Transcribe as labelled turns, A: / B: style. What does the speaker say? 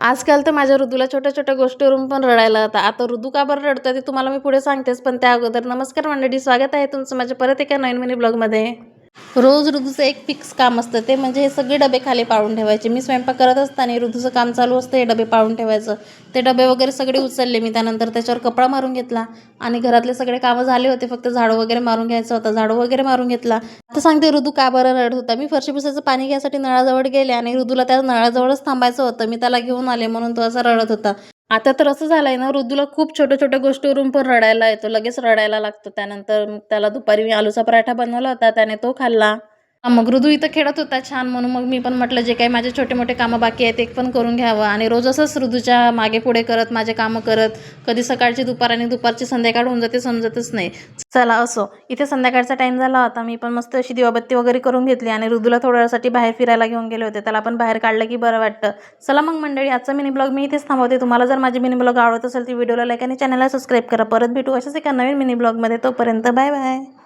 A: आजकाल तर माझ्या ऋतूला छोट्या-छोट्या गोष्टीवरून पण रडायला येतं. आता ऋतू का बरं रडतोय ते तुम्हाला मी पुढे सांगतेच, पण त्या अगोदर नमस्कार मंडळी, स्वागत आहे तुमचं माझ्या परत एका नवीन मिनी ब्लॉगमध्ये. रोज ऋतूचं एक फिक्स काम असतं, ते म्हणजे हे सगळे डबे खाली पाडून ठेवायचे. मी स्वयंपाक करत असताना ऋतूचं काम चालू असतं हे डबे पाडून ठेवायचं. ते डबे वगैरे सगळे उचलले मी. त्यानंतर त्याच्यावर कपडा मारून घेतला आणि घरातले सगळे कामं झाले होते. फक्त झाडू वगैरे मारून घ्यायचं होतं. झाडू वगैरे मारून घेतला. आता सांगते ऋतू का बरं रडत होता. मी फरशी पुसायचं पाणी घ्यायसाठी नळाजवळ गेले आणि ऋतूला त्या नळाजवळच थांबायचं होतं. मी त्याला घेऊन आले म्हणून तो असा रडत होता. आता तर असं झालंय ना, ऋतूला खूप छोट्या-छोट्या गोष्टीवरून पण रडायला येतो. लगेच रडायला लागतो. त्यानंतर मग त्याला दुपारी मी आलूचा पराठा बनवला होता. त्याने तो खाल्ला. मग ऋतू इथं खेळत होता छान म्हणून मग मी पण म्हटलं जे काही माझे छोटे-मोठे कामं बाकी आहेत ते पण करून घ्यावं आणि रोज असंच ऋतूच्या मागे-पुढे करत माझे कामं करत कधी सकाळची दुपार आणि दुपारची संध्याकाळ होऊन जाते समजतच नाही. चला असो, इथे संध्याकाळचा टाईम झाला होता. मी पण मस्त अशी दिवाबत्ती वगैरे करून घेतली आणि ऋतूला थोड्या वेळासाठी बाहेर फिरायला घेऊन गेले होते. त्याला पण बाहेर काढलं की बरं वाटतं. चला मग मंडळी, आजचा मिनी ब्लॉग मी इथेच थांबवते. तुम्हाला जर माझे मिनी ब्लॉग आवडत असेल तर व्हिडिओला लाईक आणि चॅनलला सबस्क्राईब करा. परत भेटू अशाच एका नवीन मिनी ब्लॉगमध्ये. तोपर्यंत बाय बाय.